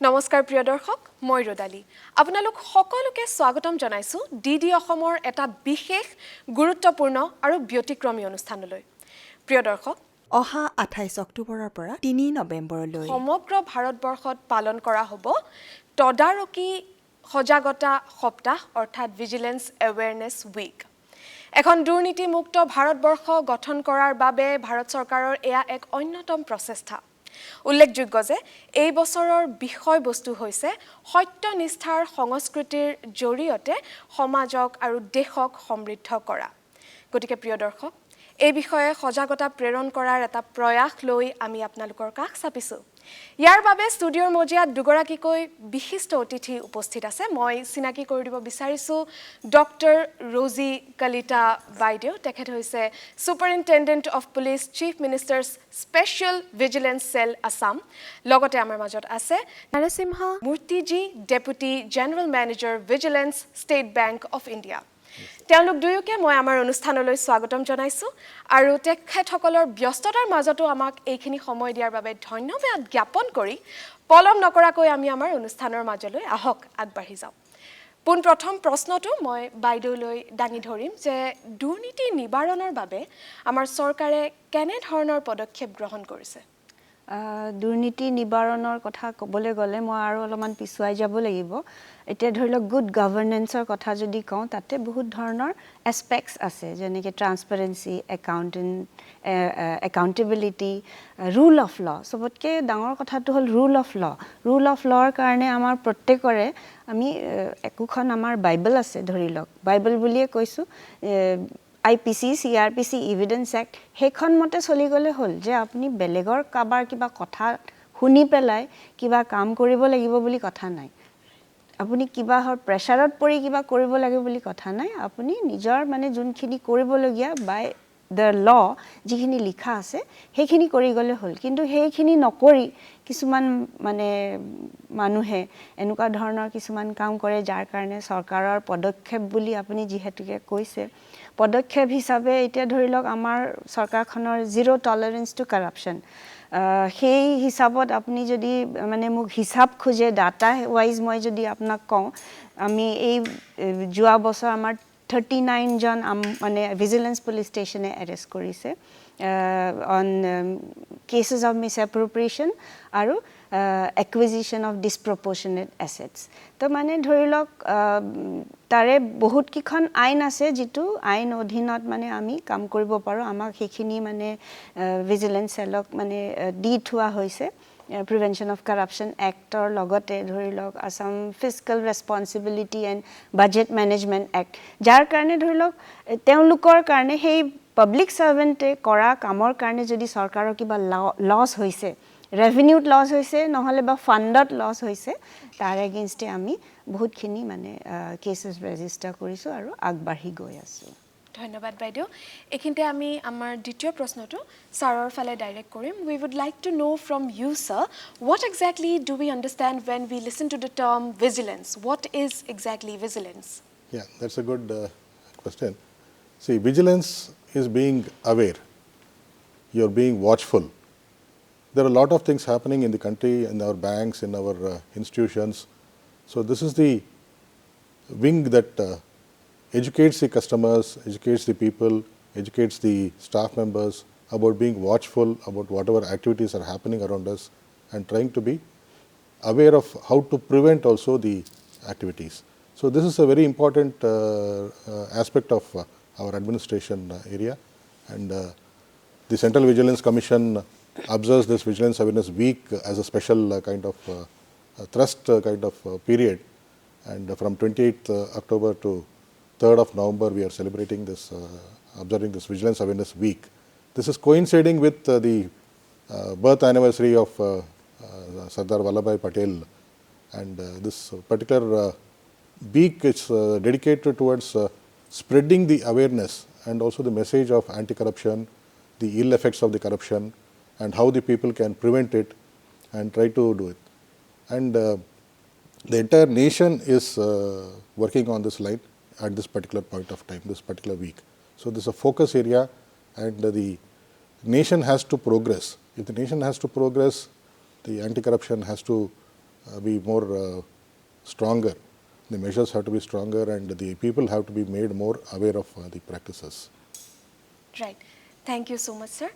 নমস্কাৰ প্ৰিয় দৰ্শক মই ৰদালি আপোনালোক সকলোকে স্বাগতম জনাইছো ডিডি অসমৰ এটা বিশেষ গুৰুত্বপূৰ্ণ আৰু ব্যতিক্ৰমী অনুষ্ঠানলৈ প্ৰিয় দৰ্শক অহা 28 অক্টোবৰৰ পৰা 3 নৱেম্বৰলৈ সমগ্ৰ ভাৰতবৰ্ষত পালন কৰা হ'ব তদাৰকী সজাগতা সপ্তাহ অৰ্থাৎ ভিজিলেন্স এৱেৰনেছ উইক এখন দুৰ্নীতিমুক্ত ভাৰতবৰ্ষ গঠন কৰাৰ বাবে ভাৰত চৰকাৰৰ এয়া এক অন্যতম প্ৰচেষ্টা উল্লেখযোগ্য যে এই বছৰৰ বিষয়বস্তু হৈছে সত্যনিষ্ঠাৰ সংস্কৃতিৰ জৰিয়তে সমাজক আৰু দেশক সমৃদ্ধ কৰা গতিকে প্ৰিয় দৰ্শক এই বিষয়ে সজাগতা প্ৰেৰণ কৰাৰ এটা প্ৰয়াস লৈ আমি আপোনালোকৰ কাষ চাপিছো ইয়াৰ বাবে ষ্টুডিঅ'ৰ মজিয়াত দুগৰাকীকৈ বিশিষ্ট অতিথি উপস্থিত আছে মই চিনাকি কৰি দিব বিচাৰিছো ডক্টৰ ৰজি কালিটা বাইদেউ তেখেত হৈছে superintendent of police chief ministers special vigilance cell Assam লগতে আমাৰ মাজত আছে নাৰাসিমহা মূৰ্তিজী deputy general manager vigilance state bank of India তেওঁলোক দুয়োকে মই আমাৰ অনুষ্ঠানলৈ স্বাগতম জনাইছো আৰু তেখেতসকলৰ ব্যস্ততাৰ মাজতো আমাক এইখিনি সময় দিয়াৰ বাবে ধন্যবাদ জ্ঞাপন কৰি পলম নকৰাকৈ আমি আমাৰ অনুষ্ঠানৰ মাজলৈ আহক আগবাঢ়ি যাওঁ পোনপ্ৰথম প্ৰশ্নটো মই বাইদেউলৈ দাঙি ধৰিম যে দুৰ্নীতি নিবাৰণৰ বাবে আমাৰ চৰকাৰে কেনে ধৰণৰ পদক্ষেপ গ্ৰহণ কৰিছে দুৰ্নীতি নিবাৰণৰ কথা ক'বলৈ গ'লে মই আৰু অলপমান পিছুৱাই যাব লাগিব এতিয়া ধৰি লওক গুড গভৰ্নেন্সৰ কথা যদি কওঁ তাতে বহুত ধৰণৰ এছপেক্টছ আছে যেনেকৈ transparency accountability rule of law চবতকৈ ডাঙৰ কথাটো হ'ল ৰুল অফ লৰ কাৰণে আমাৰ প্ৰত্যেকৰে আমি একোখন আমাৰ বাইবেল আছে ধৰি লওক বাইবেল বুলিয়ে কৈছোঁ IPC, CRPC, Evidence Act, সেইখন মতে চলি গ'লে হ'ল যে আপুনি বেলেগৰ কাবাৰ কিবা কথা শুনি পেলাই কিবা কাম কৰিব লাগিব বুলি কথা নাই আপুনি কিবা প্ৰেছাৰত পৰি কিবা কৰিব লাগে বুলি কথা নাই আপুনি নিজৰ মানে যোনখিনি কৰিবলগীয়া বাই দ্য ল যিখিনি লিখা আছে সেইখিনি কৰি গ'লে হ'ল কিন্তু সেইখিনি নকৰি কিছুমান মানে মানুহে এনেকুৱা ধৰণৰ কিছুমান কাম কৰে যাৰ কাৰণে চৰকাৰৰ পদক্ষেপ বুলি আপুনি যিহেতুকে কৈছে পদক্ষেপ হিচাপে এতিয়া ধৰি লওক আমাৰ চৰকাৰখনৰ জিৰ' টলাৰেঞ্চ টু কাৰাপশ্যন সেই হিচাপত আপুনি যদি মানে মোক হিচাপ খোজে ডাটা ৱাইজ মই যদি আপোনাক কওঁ আমি এই যোৱা বছৰ আমাৰ 39 জন মানে ভিজিলেন্স পুলিচ ষ্টেচনে এৰেষ্ট কৰিছে অন কেছেছ অফ মিছএপ্ৰপ্ৰিয়েশ্যন আৰু একুইজিশ্যন অফ ডিছপ্ৰপৰ্চনেট এছেটছ তো মানে ধৰি লওক তাৰে বহুতকেইখন আইন আছে যিটো আইন অধীনত মানে আমি কাম কৰিব পাৰোঁ আমাক সেইখিনি মানে ভিজিলেন্স চেলক মানে দি থোৱা হৈছে প্ৰিভেনশ্যন অফ কাৰাপশ্যন এক্টৰ লগতে ধৰি লওক Assam fiscal responsibility and budget management act যাৰ কাৰণে ধৰি লওক তেওঁলোকৰ কাৰণে সেই পাব্লিক ছাৰ্ভেণ্টে কৰা কামৰ কাৰণে যদি চৰকাৰৰ কিবা লছ হৈছে ৰেভিনিউত লছ হৈছে নহ'লে বা ফাণ্ডত লছ হৈছে তাৰ এগেইনষ্টে আমি বহুতখিনি মানে কেছেছ ৰেজিষ্টাৰ কৰিছোঁ আৰু আগবাঢ়ি গৈ আছোঁ ধন্যবাদ বাইদেউ এইখিনিতে আমি আমাৰ দ্বিতীয় প্ৰশ্নটো ছাৰৰ ফালে ডাইৰেক্ট কৰিম we would like to know from you sir what exactly do we understand when we listen to the term vigilance what is exactly vigilance yeah that's a good question see vigilance is being aware you're being watchful there are a lot of things happening in the country in our banks in our institutions so this is the wing that educates the customers, educates the people, educates the staff members about being watchful about whatever activities are happening around us and trying to be aware of how to prevent also the activities. So this is a very important aspect of our administration area and the Central Vigilance Commission observes this Vigilance Awareness Week as a special kind of thrust kind of period and from 28th October to 3rd of November we are celebrating this, observing this Vigilance Awareness Week. This is coinciding with the birth anniversary of Sardar Vallabhbhai Patel and this particular week is dedicated towards spreading the awareness and also the message of anti-corruption, the ill effects of the corruption and how the people can prevent it and try to do it. And the entire nation is working on this line at this particular point of time, this particular week. So this is a focus area and the nation has to progress. If the nation has to progress, the anti-corruption has to be more stronger. The measures have to be stronger, and the people have to be made more aware of the practices. Right. Thank you so much, sir.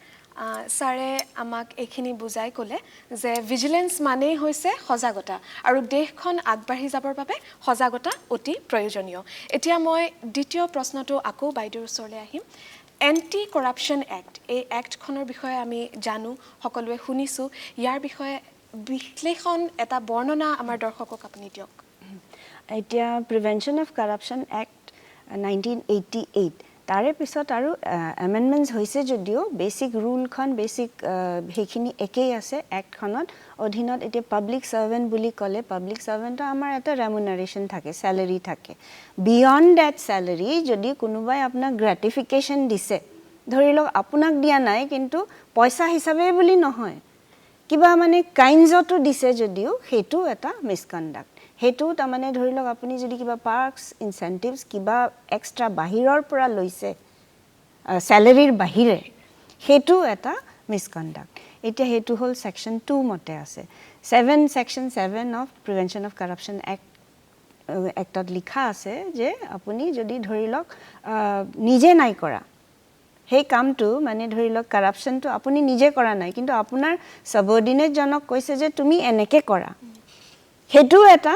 Sare amak ekhini bujai kole je vigilance mane hoise hojagota aru dekhon agbari jabor babe hojagota oti proyojoniyo. Etia moi দ্বিতীয় প্ৰশ্নটো আকৌ বাইদেউৰ ওচৰলৈ আহিম anti কৰাপশন act এই act খনৰ বিষয়ে আমি জানো সকলোৱে শুনিছো ইয়াৰ বিষয়ে বিশ্লেষণ এটা বৰ্ণনা আমাৰ দৰ্শকক আপুনি দিয়ক এতিয়া প্ৰিভেনশ্যন অফ কৰাপশ্যন এক্ট 1988 তাৰে পিছত আৰু এমেণ্ডমেণ্টছ হৈছে যদিও বেচিক ৰুলখন বেচিক সেইখিনি একেই আছে এক্টখনত অধীনত এতিয়া পাব্লিক সাৰ্ভেণ্ট বুলি ক'লে পাব্লিক সাৰ্ভেণ্টৰ আমাৰ এটা ৰেমুনাৰেশ্যন থাকে চেলাৰী থাকে বিয়ণ্ড ডেট চেলাৰী যদি কোনোবাই আপোনাক গ্ৰেটিফিকেশ্যন দিছে ধৰি লওক আপোনাক দিয়া নাই কিন্তু পইচা হিচাপে বুলি নহয় কিবা মানে কাইণ্ডছতো দিছে যদিও সেইটো এটা মিছকণ্ডাক্ট হেতু তাৰমানে ধৰি লওক আপুনি যদি কিবা পাৰ্কছ ইনচেন্টিভছ কিবা এক্সট্ৰা বাহিৰৰ পৰা লৈছে স্যালাৰীৰ বাহিৰে হেতু এটা মিছকণ্ডাক্ট এতিয়া হেতু হ'ল সেকশন 2 মতে আছে 7 section 7 of prevention of corruption এক্টত লিখা আছে যে আপুনি যদি ধৰি লওক নিজে নাই কৰা সেই কামটো মানে ধৰি লওক কৰাপশ্যনটো আপুনি নিজে কৰা নাই কিন্তু আপোনাৰ সাবঅৰ্ডিনেট জনক কৈছে যে তুমি এনেকে কৰা হেতু এটা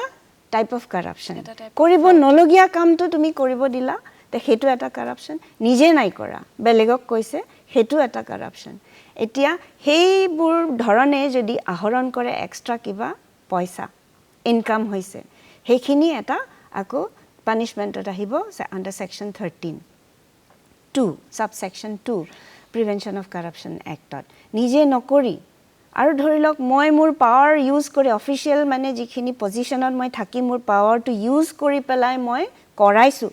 টাইপ অফ কৰাপশ্যন কৰিব নলগিয়া কামটো তুমি কৰিব দিলা তে হেতু এটা কৰাপশ্যন নিজে নাই কৰা বেলেগক কৈছে হেতু এটা কৰাপশ্যন এতিয়া সেইবোৰ ধৰণে যদি আহৰণ কৰে এক্সট্ৰা কিবা পইচা ইনকাম হৈছে সেইখিনি এটা আকৌ পানিশমেন্টত আহিব under section 13 2 subsection 2 prevention of corruption এক্টত নিজে নকৰি আৰু ধৰি লওক মই মোৰ পাৱাৰ ইউজ কৰি অফিচিয়েল মানে যিখিনি পজিশনত মই থাকি মোৰ পাৱাৰটো ইউজ কৰি পেলাই মই কৰাইছো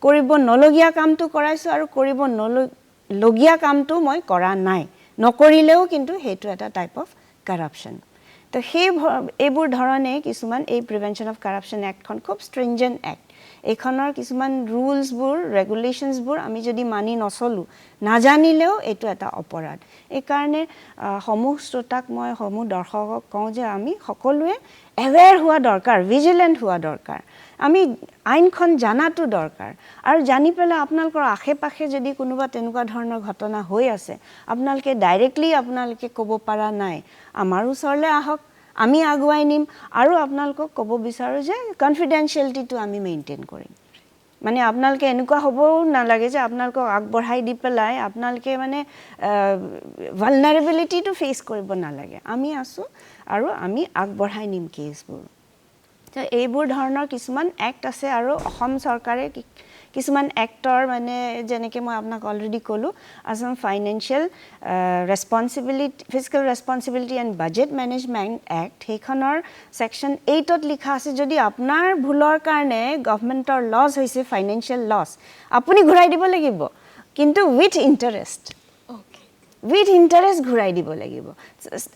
কৰিব নলগিয়া কামটো কৰাইছো আৰু কৰিব নলগিয়া কামটো মই কৰা নাই নকৰিলেও কিন্তু হেতু এটা টাইপ অফ কৰাপশ্যন তো সেই এইবোৰ ধৰণে কিছুমান এই প্ৰিভেনশ্যন অফ কৰাপশ্যন এক্টখন খুব ষ্ট্ৰিঞ্জেন্ট এক্ট এখনৰ কিছুমান ৰুলছবোৰ ৰেগুলেশনছবোৰ আমি যদি মানি নচলো নাজানিলেও এটো এটা অপৰাধ এই কাৰণে সমূহ শ্ৰোতাক মই সমূহ দৰ্শকক কওঁ যে আমি সকলোৱে এৱেৰ হোৱা দৰকাৰ ভিজিলেন্ট হোৱা দৰকাৰ আমি আইনখন জানাটো দৰকাৰ আৰু জানি পেলাই আপোনালোকৰ আশে-পাশে যদি কোনোবা তেনেকুৱা ধৰণৰ ঘটনা হৈ আছে আপোনালোকে ডাইৰেক্টলি আপোনালোকে ক'ব পৰা নাই আমাৰ ওচৰলৈ আহক আমি আগুৱাই নিম আৰু আপোনালোকক ক'ব বিচাৰো যে কনফিডেন্সিয়েলিটিটো আমি মেইনটেইন কৰিম মানে আপোনালোকে এনেকুৱা হ'ব নালাগে যে আপোনালোকক আগবঢ়াই দি পেলাই আপোনালোকে মানে ভালনাৰেবিলিটিটো ফেস কৰিব নালাগে আমি আছো আৰু আমি আগবঢ়াই নিম কেছবোৰ তো এইবোৰ ধৰণৰ কিছুমান এক্ট আছে আৰু অসম চৰকাৰে কিছুমান এক্টৰ মানে যেনেকে মই আপোনাক অলৰেডি ক'লো Assam financial responsibility fiscal responsibility and budget management act সেইখনৰ সেকশন 8 ত লিখা আছে যদি আপোনাৰ ভুলৰ কাৰণে গভৰ্ণমেন্টৰ লছ হৈছে ফাইনেন্সিয়েল লছ আপুনি ঘূৰাই দিব লাগিব কিন্তু উইথ ইন্টাৰেষ্ট উইথ ইন্টাৰেষ্ট ঘূৰাই দিব লাগিব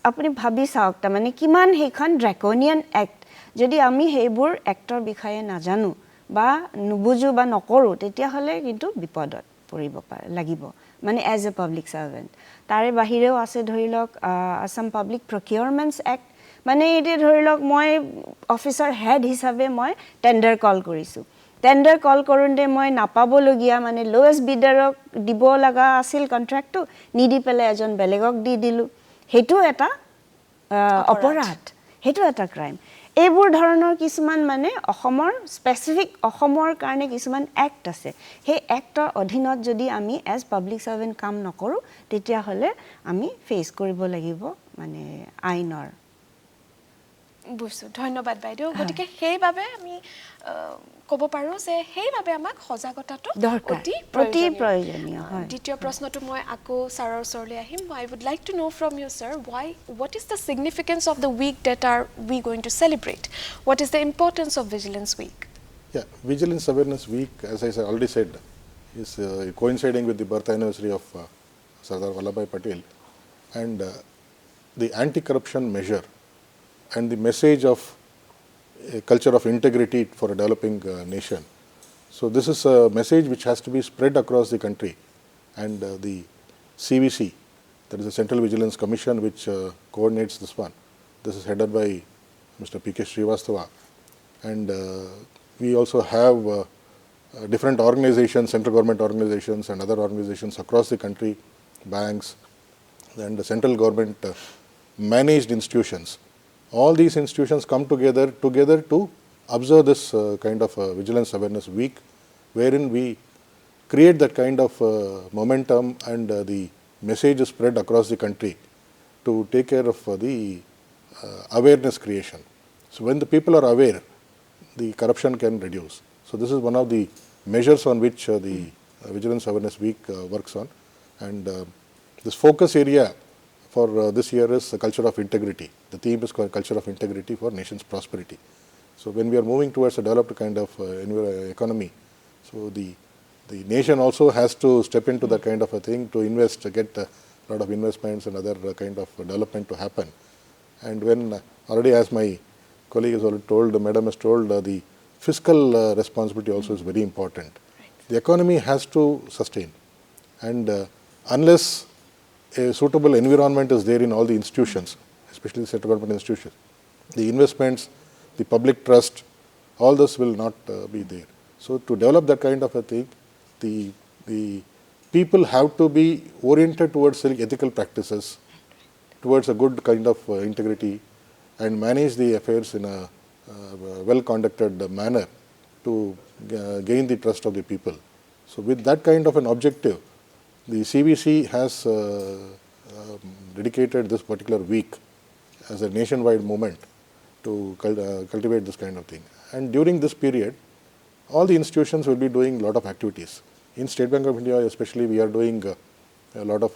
আপুনি ভাবি চাওক তাৰ মানে কিমান সেইখন ড্ৰেকনিয়ান এক্ট যদি আমি সেইবোৰ এক্টৰ বিষয়ে নাজানো বা নুবুজো বা নকৰো তেতিয়া হলে কিন্তু বিপদত পৰিব লাগিব মানে এজ এ পাব্লিক সাৰ্ভেন্ট তাৰে বাহিৰেও আছে ধৰি লওক আসাম পাব্লিক প্ৰকিউৰমেন্টছ এক্ট মানে এতে ধৰি লওক মই অফিচাৰ হেড হিচাপে মই টেন্ডাৰ কল কৰিছো টেন্ডাৰ কল কৰোঁতে মই নাপাবলগীয়া মানে লোৱেষ্ট বিডাৰক দিব লগা আছিল কন্ট্ৰাক্টটো নিদি পেলাই এজন বেলেগক দি দিলো হেতু এটা অপৰাধ হেতু এটা ক্ৰাইম এইবোৰ ধৰণৰ কিছুমান মানে অসমৰ স্পেসিফিক অসমৰ কাৰণে কিছুমান এক্ট আছে সেই এক্টৰ অধীনত যদি আমি এজ পাব্লিক সাৰ্ভেন্ট কাম নকৰো তেতিয়া হলে আমি ফেস কৰিব লাগিব মানে আইনৰ বুঝছো ধন্যবাদ বাইদেউ গতিকে সেইভাবে আমি ক'ব পাৰো যে সেইভাবে আমাক সজাগতাটো অতি প্ৰয়োজনীয় হয় দ্বিতীয় প্ৰশ্নটো মই আকৌ ছাৰৰ ওচৰলৈ আহিম I would like to know from you sir what is the significance of the week that are we going to celebrate what is the importance of Vigilance Week Vigilance Awareness Week as I already said is coinciding with the birth anniversary of Sardar Vallabhbhai Patel and the anti-corruption measure and the message of a culture of integrity for a developing nation. So this is a message which has to be spread across the country and the CVC, that is the Central Vigilance Commission which coordinates this one. This is headed by Mr. P.K. Srivastava. And we also have different organizations, central government organizations and other organizations across the country, banks and the central government managed institutions. All these institutions come together to observe this kind of Vigilance Awareness Week, wherein we create that kind of momentum and the message is spread across the country to take care of the awareness creation. So when the people are aware, the corruption can reduce. So this is one of the measures on which the Vigilance Awareness Week works on. And this focus area for this year is the culture of integrity. The theme is called culture of integrity for nation's prosperity. So when we are moving towards a developed kind of economy, so the nation also has to step into that kind of a thing to invest, to get a lot of investments and other kind of development to happen. And when already, as my colleague has already told, madam has told, the fiscal responsibility also is very important. The economy has to sustain, and unless a suitable environment is there in all the institutions, especially the central government institutions, the investments, the public trust, all this will not be there. So to develop that kind of a thing, the people have to be oriented towards ethical practices, towards a good kind of integrity, and manage the affairs in a well-conducted manner to gain the trust of the people. So with that kind of an objective, the CBC has dedicated this particular week as a nationwide movement to cultivate this kind of thing. And during this period, all the institutions will be doing a lot of activities. In State Bank of India especially, we are doing a lot of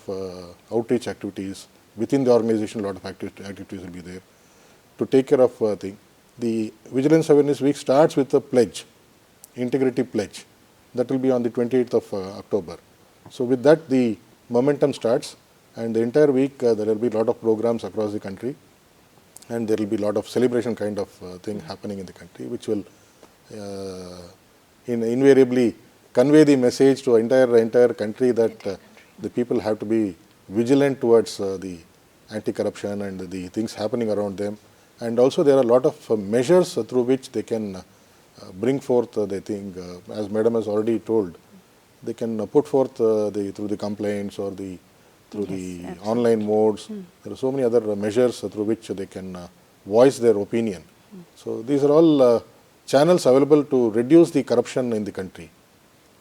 outreach activities. Within the organization, a lot of activities will be there to take care of things. The Vigilance Awareness Week starts with a pledge, integrity pledge. That will be on the 28th of October. So with that, the momentum starts, and the entire week there will be a lot of programs across the country, and there will be a lot of celebration kind of thing happening in the country, which will invariably convey the message to entire country that the people have to be vigilant towards the anti-corruption and the things happening around them. And also there are a lot of measures through which they can bring forth the thing, as madam has already told, they can put forth through the complaints or through the online modes. There are so many other measures through which they can voice their opinion. So these are all channels available to reduce the corruption in the country.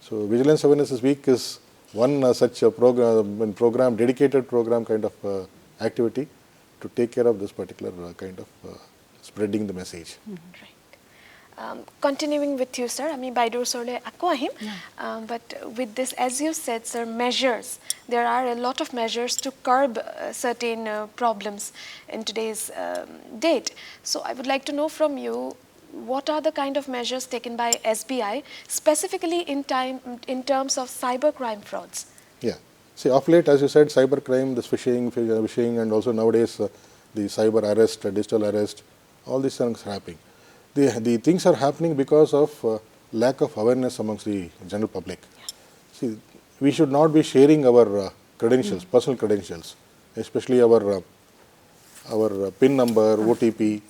So Vigilance Awareness Week is one such program, dedicated program kind of activity to take care of this particular kind of spreading the message. Right. Continuing with you, sir, I mean, Baidur Sorle Akko ahim, but with this, as you said, sir, measures, there are a lot of measures to curb certain problems in today's date. So I would like to know from you, what are the kind of measures taken by SBI, specifically in terms of cybercrime frauds? Yeah. See, of late, as you said, cybercrime, this phishing, and also nowadays the cyber arrest, digital arrest, all these things are happening. The things are happening because of lack of awareness amongst the general public. See, we should not be sharing our credentials, personal credentials, especially our PIN number, OTP,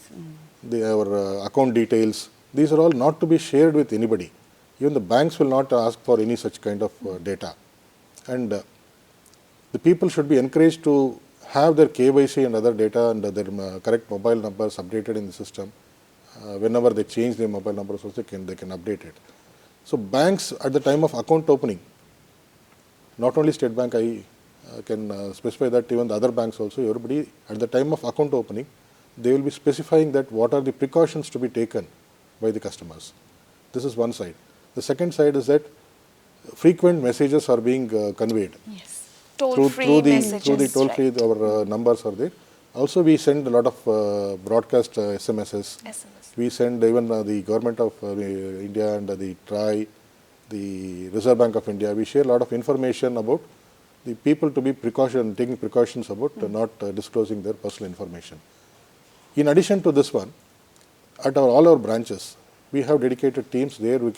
our account details. These are all not to be shared with anybody. Even the banks will not ask for any such kind of data. And the people should be encouraged to have their KYC and other data and their correct mobile numbers updated in the system. Whenever they change their mobile numbers also, they can update it. So banks at the time of account opening, not only State Bank, I can specify that even the other banks also, everybody at the time of account opening, they will be specifying that what are the precautions to be taken by the customers. This is one side. The second side is that frequent messages are being conveyed. Yes. Toll-free messages. Through the toll-free, our numbers are there. Also, we send a lot of broadcast SMSs. We send even the government of India and the TRI, the Reserve Bank of India. We share a lot of information about the people to be taking precautions about not disclosing their personal information. In addition to this one, at all our branches, we have dedicated teams there who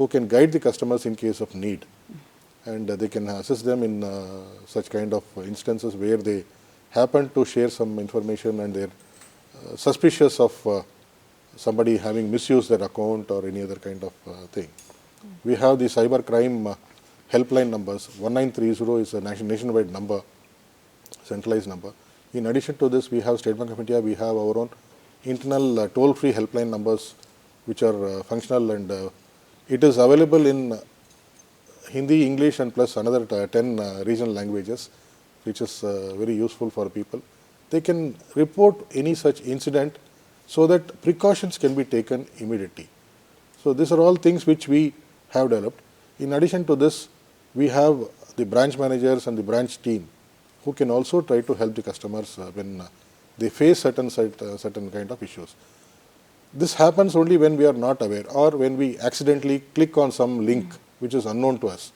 can guide the customers in case of need. And they can assist them in such kind of instances where they happen to share some information and their suspicious of somebody having misused their account or any other kind of thing. We have the cyber crime helpline numbers. 1930 is a nationwide number, centralized number. In addition to this, we have State Bank of India, we have our own internal toll-free helpline numbers which are functional, and it is available in Hindi, English and plus another 10 regional languages, which is very useful for people. They can report any such incident so that precautions can be taken immediately. So these are all things which we have developed. In addition to this, we have the branch managers and the branch team who can also try to help the customers when they face certain kind of issues. This happens only when we are not aware or when we accidentally click on some link which is unknown to us.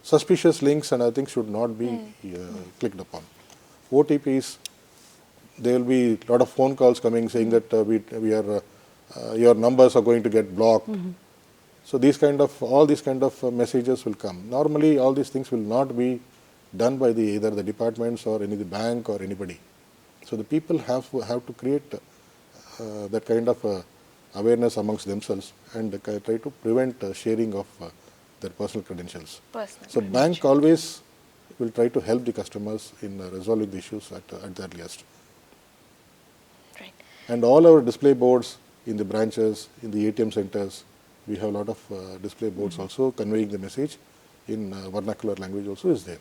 Suspicious links and other things should not be clicked upon. OTPs, there will be a lot of phone calls coming saying that your numbers are going to get blocked. So all these kind of messages will come. Normally, all these things will not be done by either the departments or any the bank or anybody. So the people have to create that kind of awareness amongst themselves and try to prevent sharing of their personal credentials. So bank always will try to help the customers in resolving the issues at the earliest. Right. And all our display boards in the branches, in the ATM centers, we have a lot of display boards also conveying the message in vernacular language also is there.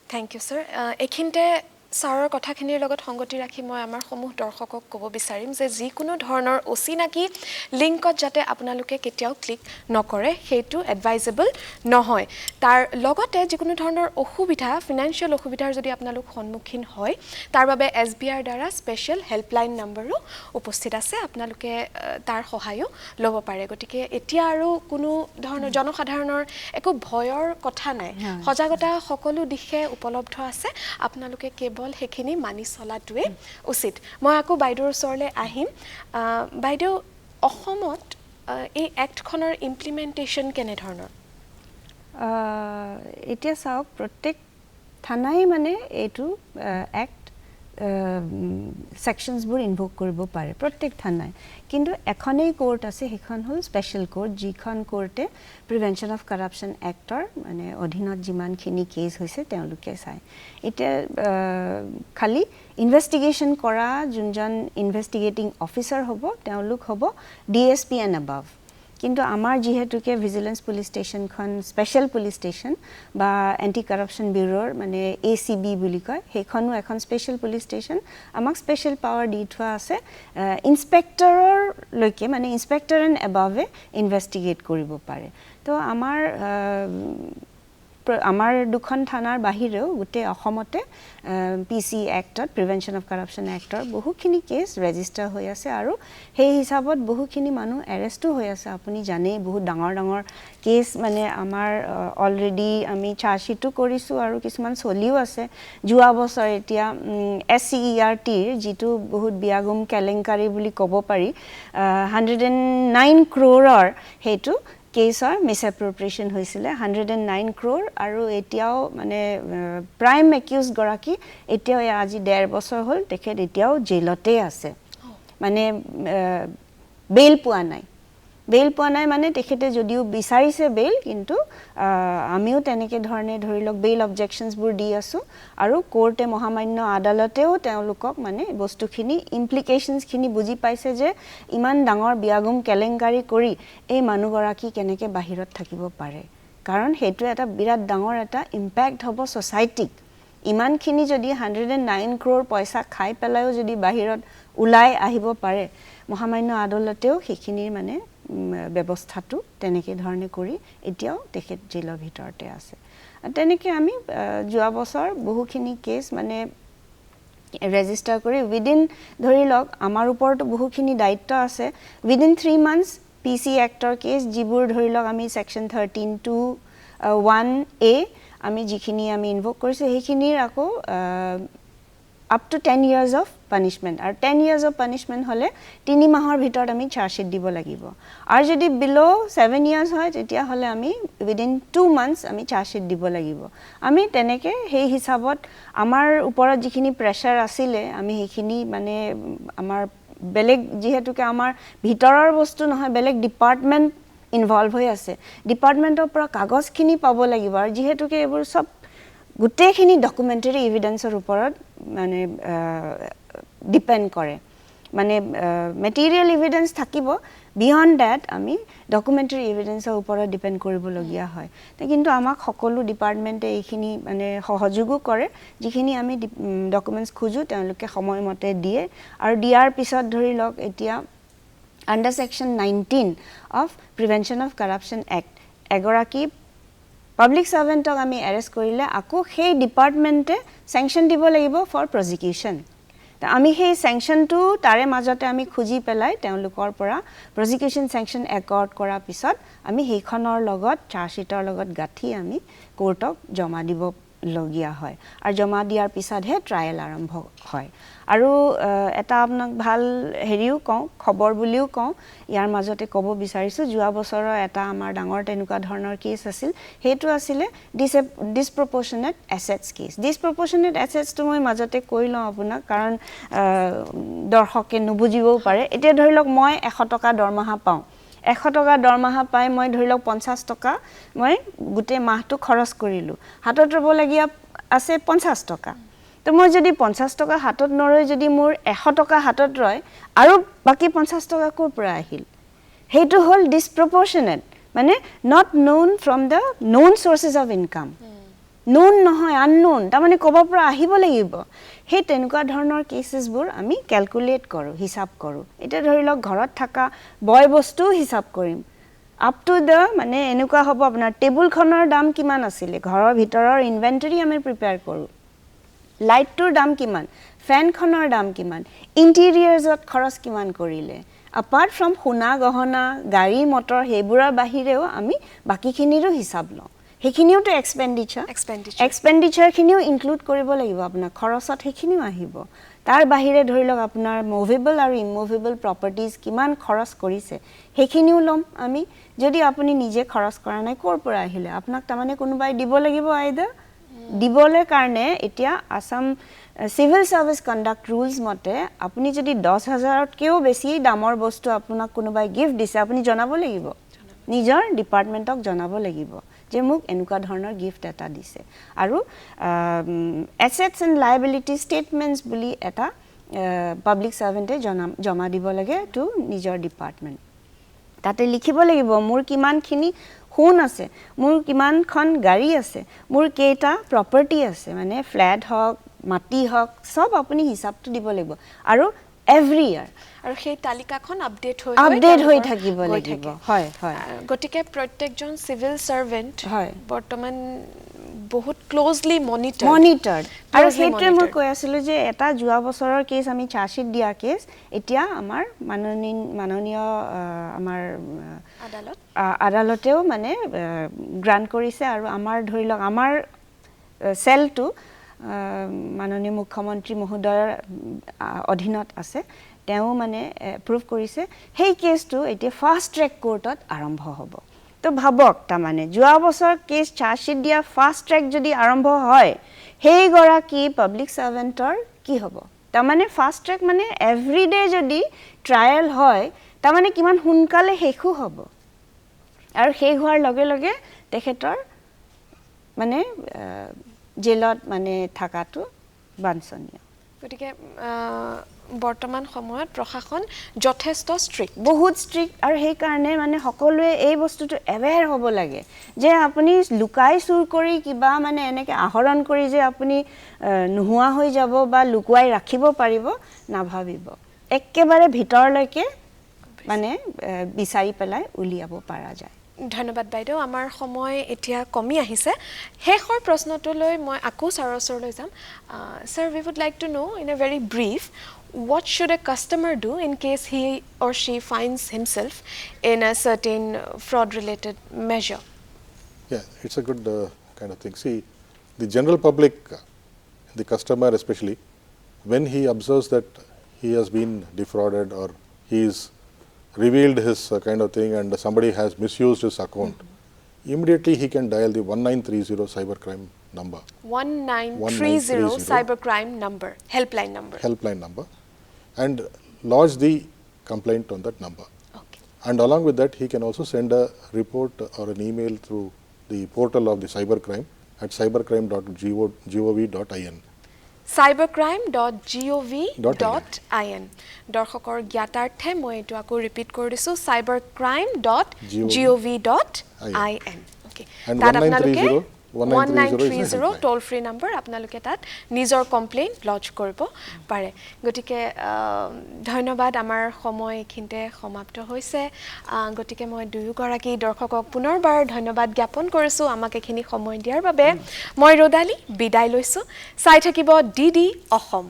Thank you, sir. Ekhinte ছাৰৰ কথাখিনিৰ লগত সংগতি ৰাখি মই আমাৰ সমূহ দৰ্শকক ক'ব বিচাৰিম যে যিকোনো ধৰণৰ অচিনাকি লিংকত যাতে আপোনালোকে কেতিয়াও ক্লিক নকৰে সেইটো এডভাইজেবল নহয় তাৰ লগতে যিকোনো ধৰণৰ অসুবিধা ফিনান্সিয়েল অসুবিধাৰ যদি আপোনালোক সন্মুখীন হয় তাৰ বাবে SBIৰ দ্বাৰা স্পেশাল হেল্পলাইন নম্বৰো উপস্থিত আছে আপোনালোকে তাৰ সহায়ও ল'ব পাৰে গতিকে এতিয়া আৰু কোনো ধৰণৰ জনসাধাৰণৰ একো ভয়ৰ কথা নাই সজাগতা সকলো দিশে উপলব্ধ আছে আপোনালোকে কেৱল হেখিনি মানি চলাটোৱে উচিত মই আকৌ বাইদেউৰ ওচৰলৈ আহিম বাইদেউ অসমত এই এক্টখনৰ ইমপ্লিমেন্টেশন কেনে ধৰণৰ এতিয়া চাওক প্ৰত্যেক থানাই মানে এইটো এক্ট সেকশনসবোৰ ইনভোক কৰিব পাৰে প্ৰত্যেক থানাই কিন্তু এখনেই কোৰ্ট আছে হেখন হল স্পেশাল কোৰ্ট যিখন কোৰ্টে প্ৰিভেনশন অফ কৰাপশন এক্টৰ মানে অধীনত যিমানখিনি কেছ হৈছে তেওঁলোকে চাই এটা খালি ইনভেষ্টিগেশন কৰা যোনজন ইনভেষ্টিগেটিং অফিচাৰ হ'ব তেওঁলোক হ'ব DSP এণ্ড অ্যাবভ কিন্তু আমাৰ যেহেতুকে ভিজিলেন্স পুলিশ স্টেশনখন স্পেশাল পুলিশ স্টেশন বা এন্টি কৰাপশন ব্যুৰোৰ মানে ACB বুলি কয় হেখনো এখন স্পেশাল পুলিশ স্টেশন আমাক স্পেশাল পাৱাৰ দি থোৱা আছে ইনস্পেক্টৰৰ লৈকে মানে ইনস্পেক্টৰ এণ্ড অ্যাবভে ইনভেষ্টিগেট কৰিব পাৰে তো আমাৰ দুখন থানাৰ বাহিৰেও গোটে অসমতে PC এক্টত প্ৰিভেনশন অফ কৰাপশন এক্টৰ বহুখিনি কেছ ৰেজিষ্টাৰ হৈ আছে আৰু সেই হিচাপত বহুখিনি মানুহ এৰেষ্টও হৈ আছে আপুনি জানে বহুত ডাঙৰ ডাঙৰ কেছ মানে আমাৰ অলৰেডি আমি চাৰ্জশিটও কৰিছো আৰু কিছুমান চলিও আছে যোৱা বছৰ এতিয়া SCERT যিটো বহুত বিয়াগুম কেলেংকাৰী বুলি ক'ব পাৰি 109 crore হেতু কেছৰ মিসএপ্ৰোপ্ৰিয়েশন হৈছিল 109 crore আৰু এতিয়াও মানে প্ৰাইম একিউজ গৰাকী এতিয়াও আজি 1.5 বছৰ হ'ল তেখেত এতিয়াও জেলতে আছে মানে বেল পোৱা নাই মানে তেখেতে যদিও বিচাৰিছে বেল কিন্তু আমিও তেনেকে ধৰণে ধৰি লওক বেল অবজেকশনসবোৰ দি আছো আৰু কোৰ্টে মহামান্য আদালতেও তেওঁলোকক মানে বস্তুখিনি ইমপ্লিকেশনসখিনি বুজি পাইছে যে ইমান ডাঙৰ বিয়াগুম কেলেংকাৰী কৰি এই মানুহগৰাকী কেনেকে বাহিৰত থাকিব পাৰে কাৰণ হেতু এটা বিৰাট ডাঙৰ এটা ইম্প্যাক্ট হ'ব সোসাইটিক ইমানখিনি যদি 109 crore পইচা খাই পেলায়ও যদি বাহিৰত উলাই আহিব পাৰে মহামান্য আদালতেও হেখিনিৰ মানে ব্যৱস্থাটো তেনেকে ধৰণে কৰি এতিয়াও তেখেত জেলৰ ভিতৰতে আছে তেনেকে আমি যোৱা বছৰ বহুখিনি কেছ মানে ৰেজিষ্টাৰ কৰি উইদিন ধৰি লওক আমাৰ ওপৰতো বহুখিনি দায়িত্ব আছে উইদিন 3 months PC এক্টৰ কেছ যিবোৰ ধৰি লওক আমি সেকশন 13(2)(1)A আমি যিখিনি আমি ইনভোক কৰিছো হেখিনিৰ আকৌ up to 10 years of punishment. Or 10 years of punishment hole 3 mahor bhitor ami charge sheet dibo lagibo. Ar jodi below 7 years hoy tetia hole ami within 2 months ami charge sheet dibo lagibo. Ami teneke hei hisabot amar uporot jikhini pressure asile ami hekhini mane amar beleg jihetuke amar bhitoror bostu nohoy beleg department involve hoy ase. Department of pora kagos khini pabo lagibo. Ar jihetuke ebur sob গুটেখিনি documentary এভিডেন্সৰ ওপৰত মানে depend কৰে মানে material evidence থাকিব beyond that আমি documentary এভিডেন্সৰ ওপৰত depend কৰিবলগীয়া হয় কিন্তু আমাক সকলো ডিপাৰ্টমেন্টে এইখিনি মানে সহযোগ কৰে যিখিনি আমি ডকুমেন্টস খুজু তেওঁলোকে সময়মতে দিয়ে আৰু দিয়াৰ পিছত ধৰি লওক এতিয়া under section 19 of prevention of corruption act এগৰাকী Public servant ক আমি এৰেষ্ট কৰিলে আকো সেই ডিপাৰ্টমেন্টে স্যাংশন দিব লাগিব ফৰ প্ৰজিকিউশন তা আমি সেই স্যাংশনটো তাৰে মাজতে আমি খুজি পেলাই তেওঁলোকৰ পৰা প্ৰজিকিউশন স্যাংশন একৰ্ড কৰা পিছত আমি সেইখনৰ লগত চাৰ্জশিটৰ লগত গাঠি আমি কোৰ্টক জমা দিব লগিয়া হয় আৰু জমা দিয়াৰ পিছতহে ট্ৰায়াল আৰম্ভ হয় আৰু এটা আপোনাক ভাল হেৰিও কওঁ খবৰ বুলিও কওঁ ইয়াৰ মাজতে ক'ব বিচাৰিছো যোৱা বছৰৰ এটা আমাৰ ডাঙৰ তেনেকুৱা ধৰণৰ কেছ আছিল হেতু আছিল ডিসপ্ৰপৰ্শনেট এসেটস কেছ ডিসপ্ৰপৰ্শনেট এসেটস তো মই মাজতে কৈ লওঁ আপোনাক কাৰণ দৰ্শকে নুবুজিবও পাৰে এতিয়া ধৰি লওক মই 100 টকা দৰমহা পাওঁ 100 টকা দৰমহা পাই মই ধৰি লওক 50 টকা মই গুটে মাহটো খৰচ কৰিলো হাতত ৰব লাগিয়া আছে 50 টকা তো মই যদি 50 টকা হাতত নৰয় যদি মোৰ 100 টকা হাতত ৰয় আৰু বাকি 50 টকা কৰ পৰা আহিল হেতু হল ডিসপ্ৰপৰ্শনেট মানে not known from the known sources of income known নহয় unknown তা মানে কব পৰা আহিব লাগিব হে তেনেকুৱা ধৰণৰ কেসেসবোৰ আমি ক্যালকুলেট কৰো হিসাব কৰো এটা ধৰি লওক ঘৰত থাকা বয় বস্তু হিসাব কৰিম আপ টু দা মানে এনেকুৱা হ'ব আপোনাৰ টেবুল খনৰ দাম কিমান আছিল ঘৰৰ ভিতৰৰ ইনভেন্টৰী আমি প্ৰিপেয়াৰ কৰো লাইটটোৰ দাম কিমান ফ্যান খনৰ দাম কিমান ইন্টেৰিয়ৰছত খৰচ কিমান কৰিলে apart from সোনা গহনা গাড়ী মটৰ হেবুৰৰ বাহিৰেও আমি বাকিখিনিৰো হিসাব লওঁ হেখিনিও তো এক্সপেন্ডিচাৰ খিনিও ইনক্লুড কৰিব লাগিব আপোনাৰ খৰচত হেখিনিও আহিব তাৰ বাহিৰে ধৰি লওক আপোনাৰ মুভেবল আৰু ইমুভেবল প্ৰপাৰ্টিজ কিমান খৰচ কৰিছে হেখিনিও লম আমি যদি আপুনি নিজে খৰচ কৰা নাই কৰ পৰা আহিলে আপোনাক তামানে কোনোবাই দিব লাগিব আইদা দিবলে কাৰণে এতিয়া আসাম সিভিল সাৰ্ভিস কন্ডাক্ট ৰুলস মতে আপনি যদি 10000 কেও বেছি দামৰ বস্তু আপোনাক কোনোবাই গিফট দিছে আপুনি জনাব লাগিব নিজৰ ডিপাৰ্টমেন্টক জনাব লাগিব যে মোক এনেকুৱা ধৰণৰ গিফট এটা দিছে আৰু এসেটস এন্ড লায়াবিলিটি স্টেটমেন্টস বুলি এটা পাবলিক সাৰ্ভেন্টে জমা দিব লাগে টু নিজৰ ডিপাৰ্টমেন্ট তাতে লিখিব লাগিব মোৰ কিমানখিনি কোন আছে মোৰ কিমানখন গাড়ী আছে মোৰ কেইটা প্ৰপাৰ্টি আছে মানে ফ্ল্যাট হক মাটি হক সব আপুনি হিসাবটো দিব লাগিব আৰু এভৰি ইয়াৰ আৰু সেই তালিকাখন আপডেট হৈ থাকিব লাগিব হয় হয় গটিকে প্ৰত্যেকজন সিভিল সাৰ্ভেন্ট বৰ্তমান বহুত ক্লোজলি মনিটৰ্ড আৰু হেতু মই কৈ আছিল যে এটা যোৱা বছৰৰ কেছ আমি চাৰ্জশিট দিয়া কেছ এতিয়া আমাৰ মাননীয় আমাৰ আদালতেও মানে গ্ৰান্ট কৰিছে আৰু আমাৰ ধৰি লওক আমাৰ সেলটো মাননীয় মুখ্যমন্ত্ৰী মহোদয়ৰ অধীনত আছে তেওঁ মানে এপ্ৰুভ কৰিছে হেই কেছটো এতিয়া ফাষ্ট ট্ৰেক কোৰ্টত আৰম্ভ হ'ব তো ভাবক তা মানে যোৱা বছৰ কেছ চাৰ্জশিট দিয়া ফাষ্ট ট্ৰেক যদি আৰম্ভ হয় হেই গৰাকী পাবলিক সাৰ্ভেন্টৰ কি হ'ব তা মানে ফাষ্ট ট্ৰেক মানে এভৰিডে যদি ট্ৰায়াল হয় তা মানে কিমান হুনকালে হেখু হ'ব আৰু হেই হোৱাৰ লগে লগে তেখেতৰ মানে জেলত মানে থাকাটো বাঞ্ছনীয় গতিকে বৰ্তমান সময়ত প্ৰশাসন যথেষ্ট ষ্ট্ৰিক্ট বহুত ষ্ট্ৰিক্ট আৰু সেই কাৰণে মানে সকলোৱে এই বস্তুটো এৱেৰ হ'ব লাগে যে আপুনি লুকাই চুৰ কৰি কিবা মানে এনেকে আহৰণ কৰি যে আপুনি নোহোৱা হৈ যাব বা লুকুৱাই ৰাখিব পাৰিব নাভাবিব একেবাৰে ভিতৰলৈকে মানে বিচাৰি পেলাই উলিয়াব পৰা যায় ধন্যবাদ বাইদেউ আমাৰ সময় এতিয়া কমি আহিছে শেষৰ প্ৰশ্নটোলৈ মই আকৌ সাৰসৰলৈ যাম sir we would like to know in a very brief what should a customer do in case he or she finds himself in a certain fraud related measure yeah it's a good kind of thing see the general public the customer especially when he observes that he has been defrauded or he's revealed his kind of thing and somebody has misused his account, immediately he can dial the 1930 cybercrime number. 1930 cybercrime number, helpline number, and lodge the complaint on that number. Okay. And along with that, he can also send a report or an email through the portal of the cybercrime at cybercrime.gov.in. cybercrime.gov.in. দৰ্শকৰ জ্ঞাতাৰ্থে মই এইটো আকৌ repeat কৰি দিছোঁ, cybercrime.gov.in. Okay. And তাত আপোনালোকে 1930 টোল free number আপোনালোকে তাত নিজৰ কমপ্লেইন লজ কৰিব পাৰে। গতিকে ধন্যবাদ, আমাৰ সময় এইখিনিতে সমাপ্ত হৈছে। গতিকে মই দুয়োগৰাকী দৰ্শকক পুনৰবাৰ ধন্যবাদ জ্ঞাপন কৰিছোঁ আমাক এইখিনি সময় দিয়াৰ বাবে। মই ৰদালি বিদায় লৈছোঁ। চাই থাকিব DD অসম।